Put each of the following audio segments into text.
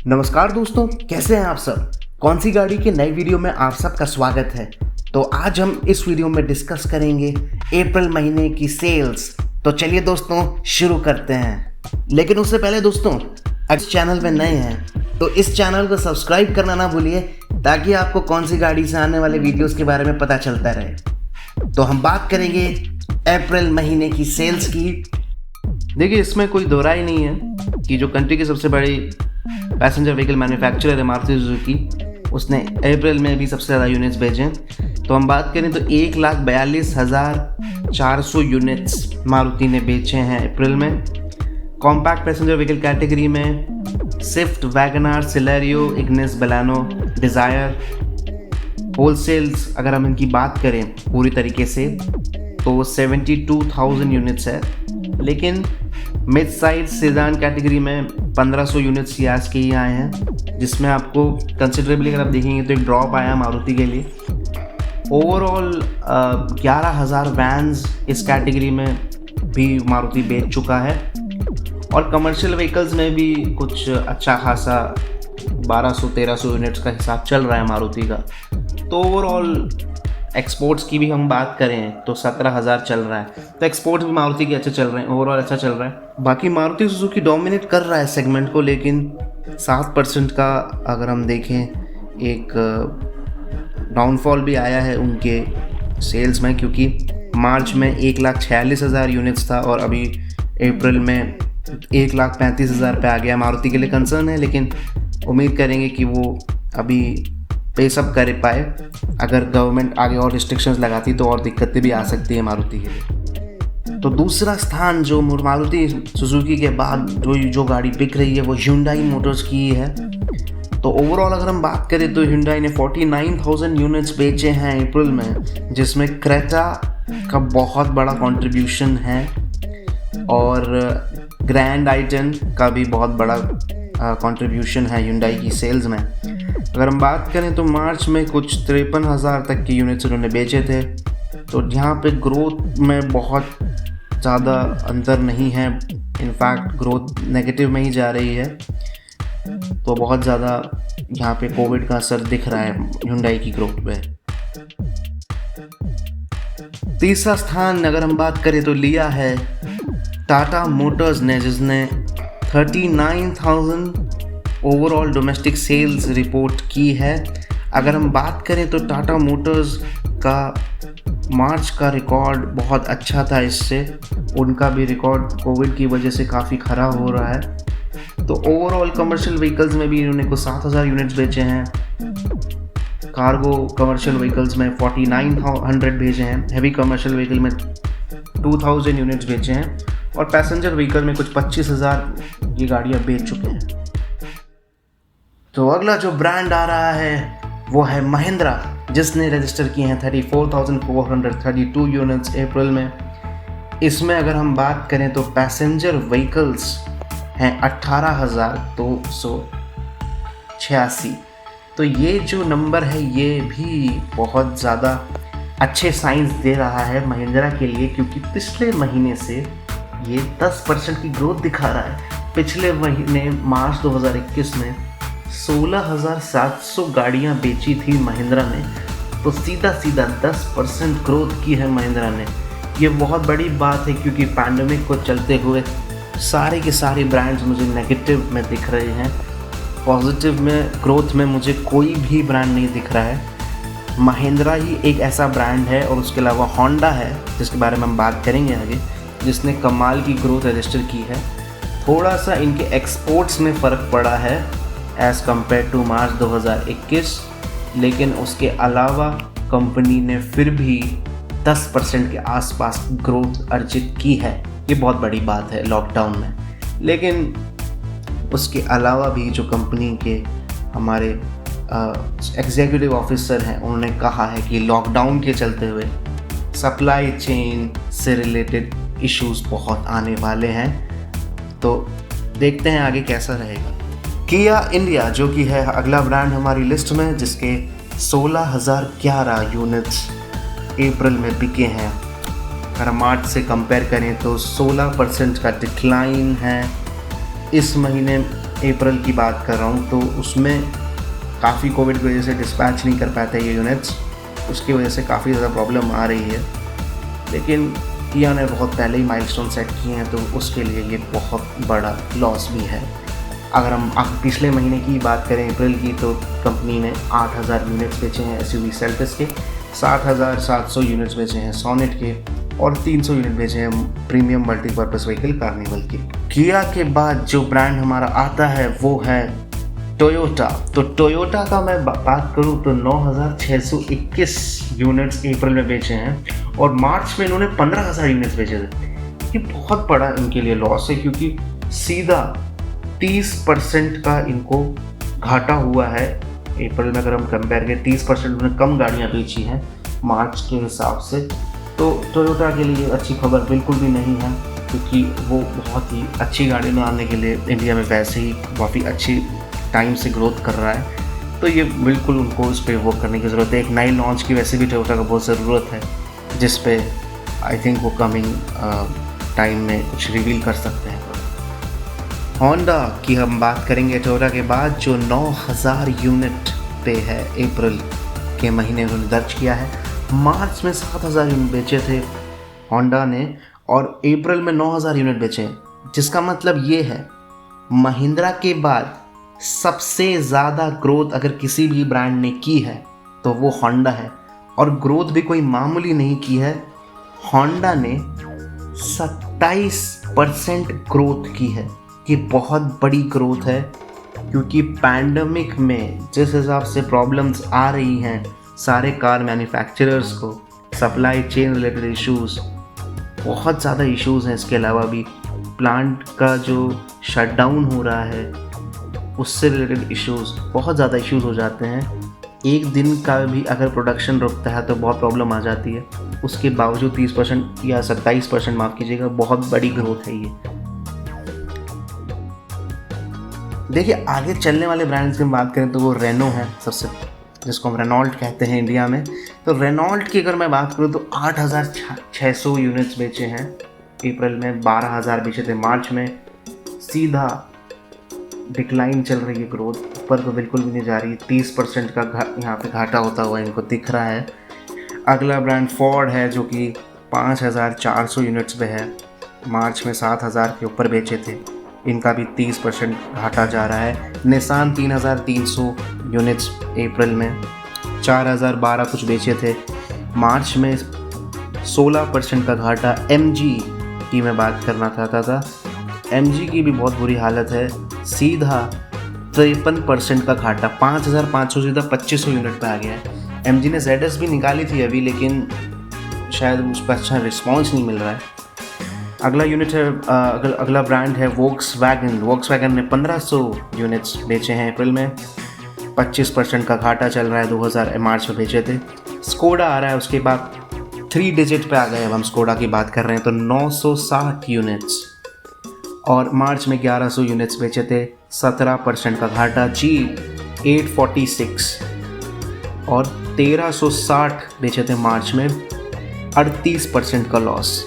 नमस्कार दोस्तों, कैसे हैं आप सब। कौन सी गाड़ी के नई वीडियो में आप सबका स्वागत है। तो आज हम इस वीडियो में डिस्कस करेंगे अप्रैल महीने की सेल्स। तो चलिए दोस्तों शुरू करते हैं। लेकिन उससे पहले दोस्तों, अगर चैनल में नए हैं तो इस चैनल को सब्सक्राइब करना ना भूलिए, ताकि आपको कौन सी गाड़ी से आने वाले वीडियोस के बारे में पता चलता रहे। तो हम बात करेंगे अप्रैल महीने की सेल्स की। देखिए, इसमें कोई दो राय नहीं है कि जो कंट्री की सबसे बड़ी पैसेंजर व्हीकल मैन्युफैक्चरर है मारुति सुजुकी, उसने अप्रैल में भी सबसे ज़्यादा यूनिट्स भेजे। तो हम बात करें तो 1,42,400 यूनिट्स मारुति ने बेचे हैं अप्रैल में। कॉम्पैक्ट पैसेंजर व्हीकल कैटेगरी में Swift, WagonR, Celerio, Ignis, Baleno, desire. Wholesales अगर हम इनकी बात करें पूरी तरीके से तो 72,000 यूनिट्स है। लेकिन मिड साइज सेडान कैटेगरी में 1,500 यूनिट्स सीआरएस के ही आए हैं, जिसमें आपको कंसिडरेबली अगर आप देखेंगे तो एक ड्रॉप आया मारुति के लिए। ओवरऑल 11,000 वैन्स इस कैटेगरी में भी मारुति बेच चुका है। और कमर्शियल व्हीकल्स में भी कुछ अच्छा खासा 1,200-1,300 यूनिट्स का हिसाब चल रहा है मारुति का। तो ओवरऑल एक्सपोर्ट्स की भी हम बात करें तो 17,000 चल रहा है। तो एक्सपोर्ट्स भी मारुति के अच्छे चल रहे हैं, ओवरऑल अच्छा चल रहा है। बाकी मारुति सुजुकी डोमिनेट कर रहा है सेगमेंट को, लेकिन 7% का अगर हम देखें एक डाउनफॉल भी आया है उनके सेल्स में, क्योंकि मार्च में 1,46,000 यूनिट्स था और अभी अप्रैल में 1,35,000 पे आ गया। मारुति के लिए कंसर्न है, लेकिन उम्मीद करेंगे कि वो अभी पेसअप कर पाए। अगर गवर्नमेंट आगे और रिस्ट्रिक्शंस लगाती तो और दिक्कतें भी आ सकती है मारुति के लिए। तो दूसरा स्थान जो मारुति सुजुकी के बाद जो गाड़ी बिक रही है वो ह्यूंडई मोटर्स की है। तो ओवरऑल अगर हम बात करें तो ह्यूंडई ने 49,000 यूनिट्स बेचे हैं अप्रैल में, जिसमें क्रेटा का बहुत बड़ा कंट्रीब्यूशन है और ग्रैंड आइटन का भी बहुत बड़ा कंट्रीब्यूशन है ह्यूंडई की सेल्स में। अगर हम बात करें तो मार्च में कुछ 53,000 तक की यूनिट्स उन्होंने बेचे थे। तो यहाँ पे ग्रोथ में बहुत ज़्यादा अंतर नहीं है, इनफैक्ट ग्रोथ नेगेटिव में ही जा रही है। तो बहुत ज़्यादा यहाँ पे कोविड का असर दिख रहा है ह्यूंडई की ग्रोथ पे। तीसरा स्थान अगर हम बात करें तो लिया है टाटा मोटर्स ने, जिसने 39,000 ओवरऑल डोमेस्टिक सेल्स रिपोर्ट की है। अगर हम बात करें तो टाटा मोटर्स का मार्च का रिकॉर्ड बहुत अच्छा था, इससे उनका भी रिकॉर्ड कोविड की वजह से काफ़ी ख़राब हो रहा है। तो ओवरऑल कमर्शियल व्हीकल्स में भी इन्होंने कुछ 7,000 यूनिट्स बेचे हैं। कार्गो कमर्शियल व्हीकल्स में 4,900 भेजे हैं। हैवी कमर्शियल व्हीकल में 2,000 यूनिट्स बेचे हैं और पैसेंजर व्हीकल में कुछ 25,000 ये गाड़ियाँ बेच चुके हैं। तो अगला जो ब्रांड आ रहा है वो है महिंद्रा, जिसने रजिस्टर किए हैं 34,432 यूनिट्स अप्रैल में। इसमें अगर हम बात करें तो पैसेंजर व्हीकल्स हैं 18,286। तो ये जो नंबर है ये भी बहुत ज़्यादा अच्छे साइंस दे रहा है महिंद्रा के लिए, क्योंकि पिछले महीने से ये 10% की ग्रोथ दिखा रहा है। पिछले महीने मार्च 2021 में 16,700 गाड़ियां बेची थी महिंद्रा ने। तो सीधा 10% ग्रोथ की है महिंद्रा ने। ये बहुत बड़ी बात है, क्योंकि पैंडेमिक को चलते हुए सारे के सारे ब्रांड्स मुझे नेगेटिव में दिख रहे हैं। पॉजिटिव में ग्रोथ में मुझे कोई भी ब्रांड नहीं दिख रहा है। महिंद्रा ही एक ऐसा ब्रांड है, और उसके अलावा होंडा है जिसके बारे में हम बात करेंगे आगे, जिसने कमाल की ग्रोथ रजिस्टर की है। थोड़ा सा इनके एक्सपोर्ट्स में फ़र्क पड़ा है एज़ कम्पेयर टू मार्च 2021, लेकिन उसके अलावा कंपनी ने फिर भी 10% के आसपास ग्रोथ अर्जित की है। ये बहुत बड़ी बात है लॉकडाउन में। लेकिन उसके अलावा भी जो कंपनी के हमारे एग्जीक्यूटिव ऑफिसर हैं, उन्होंने कहा है कि लॉकडाउन के चलते हुए सप्लाई चेन से रिलेटेड इश्यूज बहुत आने वाले हैं। तो देखते हैं आगे कैसा रहेगा। किया इंडिया जो कि है अगला ब्रांड हमारी लिस्ट में, जिसके 16,011 यूनिट्स अप्रैल में बिके हैं। अगर मार्च से कंपेयर करें तो 16% का डिक्लाइन है। इस महीने अप्रैल की बात कर रहा हूँ, तो उसमें काफ़ी कोविड की वजह से डिस्पैच नहीं कर पाते ये यूनिट्स, उसकी वजह से काफ़ी ज़्यादा प्रॉब्लम आ रही है। लेकिन किया ने बहुत पहले ही माइलस्टोन सेट किए हैं, तो उसके लिए ये बहुत बड़ा लॉस भी है। अगर हम पिछले महीने की बात करें अप्रैल की, तो कंपनी ने 8000 यूनिट्स बेचे हैं एसयूवी सेल्टस के, 60,700 यूनिट्स बेचे हैं सोनेट के, और 300 यूनिट बेचे हैं प्रीमियम मल्टीपर्पज़ व्हीकल कार्निवल के। किया के बाद जो ब्रांड हमारा आता है वो है टोयोटा। तो टोयोटा का मैं बात करूं तो 9,621 यूनिट्स अप्रैल में बेचे हैं, और मार्च में इन्होंने 15,000 यूनिट्स बेचे थे। ये बहुत बड़ा इनके लिए लॉस है, क्योंकि सीधा 30% का इनको घाटा हुआ है अप्रैल में। अगर हम कंपेयर करें, 30% उन्होंने कम गाड़ियाँ बेची हैं मार्च के हिसाब से। तो टोयोटा के लिए अच्छी खबर बिल्कुल भी नहीं है, क्योंकि वो बहुत ही अच्छी गाड़ी बनाने के लिए इंडिया में वैसे ही काफ़ी अच्छी टाइम से ग्रोथ कर रहा है। तो ये बिल्कुल उनको उस पर वर्क करने की ज़रूरत है। एक नई लॉन्च की वैसे भी टोयोटा को बहुत ज़रूरत है, जिस पे आई थिंक वो कमिंग टाइम में कुछ रिवील कर सकते हैं। होंडा की हम बात करेंगे टोयोटा के बाद, जो 9,000 यूनिट पे है अप्रैल के महीने उन्होंने दर्ज किया है। मार्च में 7,000 यूनिट बेचे थे होंडा ने, और अप्रैल में 9,000 यूनिट बेचे, जिसका मतलब ये है महिंद्रा के बाद सबसे ज़्यादा ग्रोथ अगर किसी भी ब्रांड ने की है तो वो होंडा है। और ग्रोथ भी कोई मामूली नहीं की है, होंडा ने 27% ग्रोथ की है। ये बहुत बड़ी ग्रोथ है, क्योंकि पैंडमिक में जिस हिसाब से प्रॉब्लम्स आ रही हैं सारे कार मैन्युफैक्चरर्स को, सप्लाई चेन रिलेटेड इश्यूज़, बहुत ज़्यादा इश्यूज़ हैं। इसके अलावा भी प्लांट का जो शटडाउन हो रहा है उससे रिलेटेड इश्यूज़, बहुत ज़्यादा इश्यूज़ हो जाते हैं। एक दिन का भी अगर प्रोडक्शन रुकता है तो बहुत प्रॉब्लम आ जाती है। उसके बावजूद 30% या 27% माफ़ कीजिएगा, बहुत बड़ी ग्रोथ है ये। देखिए, आगे चलने वाले ब्रांड्स की बात करें तो वो रेनो है सबसे, जिसको हम रेनॉल्ट कहते हैं इंडिया में। तो रेनॉल्ट की अगर मैं बात करूँ तो 8,600 यूनिट्स बेचे हैं अप्रैल में, 12,000 बेचे थे मार्च में। सीधा डिक्लाइन चल रही है ग्रोथ, ऊपर तो बिल्कुल भी नहीं जा रही। 30% का यहाँ पे घाटा होता हुआ इनको दिख रहा है। अगला ब्रांड फोर्ड है, जो कि 5,400 यूनिट्स पे है, मार्च में 7,000 के ऊपर बेचे थे, इनका भी 30% घाटा जा रहा है। निसान 3,300 यूनिट्स अप्रैल में, 4,012 कुछ बेचे थे, मार्च में 16% का घाटा। MG की मैं बात करना चाहता था, MG की भी बहुत बुरी हालत है, सीधा 53% का घाटा, 5,500 सीधा 2,500 यूनिट पे आ गया है। MG ने ZS भी निकाली थी अभी, लेकिन शायद उस पर अच्छा रिस्पॉन्स नहीं मिल रहा है। अगला यूनिट है, अगला ब्रांड है वोक्सवैगन ने 1,500 यूनिट्स बेचे हैं अप्रैल में, 25% का घाटा चल रहा है, 2,000 मार्च में बेचे थे। स्कोडा आ रहा है उसके बाद, 3 डिजिट पे आ गए। अब हम स्कोडा की बात कर रहे हैं तो 960 यूनिट्स, और मार्च में 1100 यूनिट्स बेचे थे, 17% का घाटा। जीप 846 और 1,360 बेचे थे मार्च में, 38% का लॉस।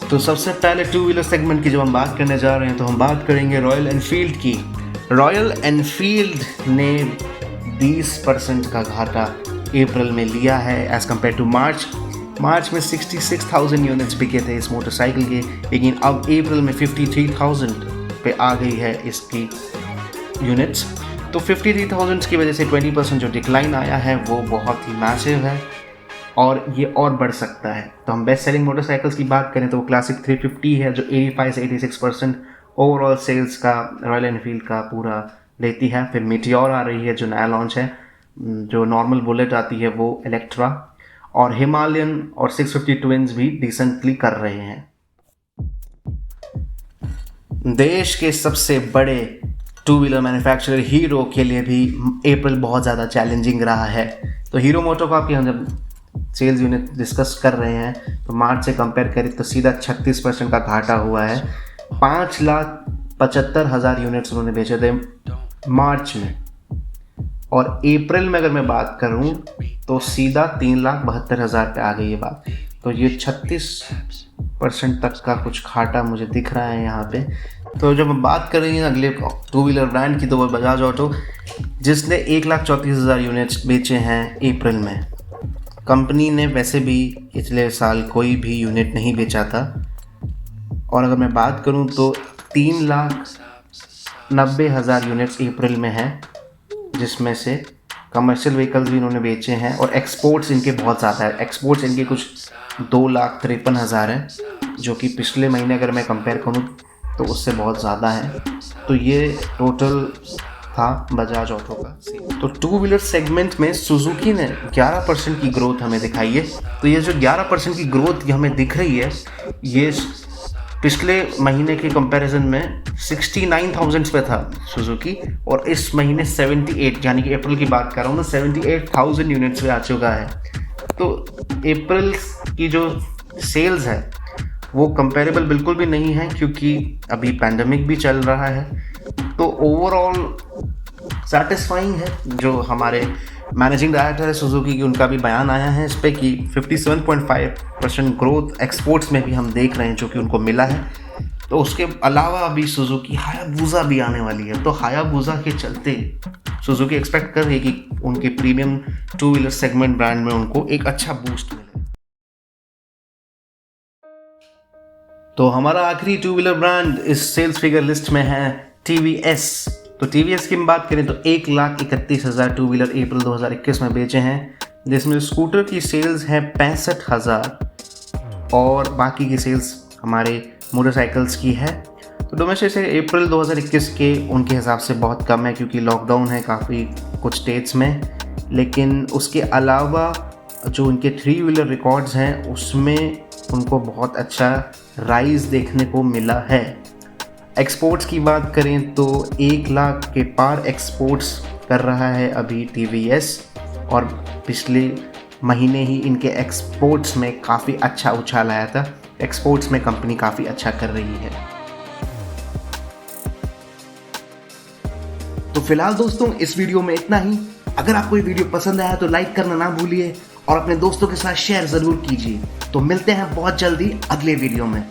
तो सबसे पहले टू व्हीलर सेगमेंट की जब हम बात करने जा रहे हैं तो हम बात करेंगे रॉयल एनफील्ड की। रॉयल एनफील्ड ने 20% का घाटा अप्रैल में लिया है एज़ कम्पेयर टू मार्च। मार्च में 66,000 यूनिट्स बिके थे इस मोटरसाइकिल के, लेकिन अब अप्रैल में 53,000 पे आ गई है इसकी यूनिट्स। तो 53,000 की वजह से 20% जो डिक्लाइन आया है वो बहुत ही मैसिव है, और ये और बढ़ सकता है। तो हम बेस्ट सेलिंग मोटरसाइकिल्स की बात करें तो वो क्लासिक 350 है, जो 85 से 86% ओवरऑल सेल्स का रॉयल एनफील्ड का पूरा लेती है। फिर मीटियोर आ रही है जो नया लॉन्च है, जो नॉर्मल बुलेट आती है वो इलेक्ट्रा, और हिमालयन और 650 ट्विंस भी डिसेंटली कर रहे हैं। देश के सबसे बड़े टू व्हीलर मैन्युफैक्चरर हीरो के लिए भी अप्रैल बहुत ज़्यादा चैलेंजिंग रहा है। तो हीरो मोटोकॉर्प की हम जब सेल्स यूनिट डिस्कस कर रहे हैं तो मार्च से कंपेयर करें तो सीधा 36% का घाटा हुआ है। 5,75,000 यूनिट्स उन्होंने बेचे थे मार्च में, और अप्रैल में अगर मैं बात करूं तो सीधा 3,72,000 पे आ गई ये बात। तो ये 36 % तक का कुछ घाटा मुझे दिख रहा है यहाँ पे। तो जब हम बात कर रहे हैं अगले टू व्हीलर ब्रांड की, तो वो बजाज ऑटो, जिसने 1,34,000 यूनिट्स बेचे हैं अप्रैल में। कंपनी ने वैसे भी पिछले साल कोई भी यूनिट नहीं बेचा था। और अगर मैं बात करूं तो 3,90,000 यूनिट्स अप्रैल में है, जिसमें से कमर्शियल व्हीकल्स भी इन्होंने बेचे हैं और एक्सपोर्ट्स इनके बहुत ज़्यादा है। एक्सपोर्ट्स इनके कुछ 2,53,000 हैं, जो कि पिछले महीने अगर मैं कंपेयर करूं तो उससे बहुत ज़्यादा है। तो ये टोटल था बजाज ऑटो का। तो टू व्हीलर सेगमेंट में सुजुकी ने 11% की ग्रोथ हमें दिखाई है। तो ये जो 11% की ग्रोथ हमें दिख रही है, ये पिछले महीने के कंपैरिजन में 69,000 पे था सुजुकी, और इस महीने 78, यानी कि अप्रैल की बात कर रहा हूँ मैं, 78,000 यूनिट्स पे आ चुका है। तो अप्रैल की जो सेल्स है वो कंपेरेबल बिल्कुल भी नहीं है, क्योंकि अभी पैंडेमिक भी चल रहा है। तो ओवरऑल सैटिस्फाइंग है। जो हमारे मैनेजिंग डायरेक्टर है सुजुकी की, उनका भी बयान आया है इस पर कि 57.5% ग्रोथ एक्सपोर्ट्स में भी हम देख रहे हैं, जो कि उनको मिला है। तो उसके अलावा अभी सुजुकी हायाबुसा भी आने वाली है। तो हायाबुसा के चलते सुजुकी एक्सपेक्ट कर रही है कि उनके premium two wheeler segment brand में उनको एक अच्छा बूस्ट मिले। तो हमारा आखिरी टू व्हीलर ब्रांड इस सेल्स फिगर लिस्ट में है TVS। तो TVS की हम बात करें तो 1,31,000 टू व्हीलर अप्रैल 2021 में बेचे हैं, जिसमें स्कूटर की सेल्स है 65,000 और बाकी की सेल्स हमारे मोटरसाइकिल्स की है। तो डोमेस्टिक से अप्रैल 2021 के उनके हिसाब से बहुत कम है, क्योंकि लॉकडाउन है काफ़ी कुछ स्टेट्स में। लेकिन उसके अलावा जो उनके थ्री व्हीलर रिकॉर्ड्स हैं उसमें उनको बहुत अच्छा राइज देखने को मिला है। एक्सपोर्ट्स की बात करें तो 1 लाख के पार एक्सपोर्ट्स कर रहा है अभी TVS, और पिछले महीने ही इनके एक्सपोर्ट्स में काफ़ी अच्छा उछाल आया था। एक्सपोर्ट्स में कंपनी काफ़ी अच्छा कर रही है। तो फिलहाल दोस्तों इस वीडियो में इतना ही। अगर आपको ये वीडियो पसंद आया तो लाइक करना ना भूलिए और अपने दोस्तों के साथ शेयर ज़रूर कीजिए। तो मिलते हैं बहुत जल्दी अगले वीडियो में।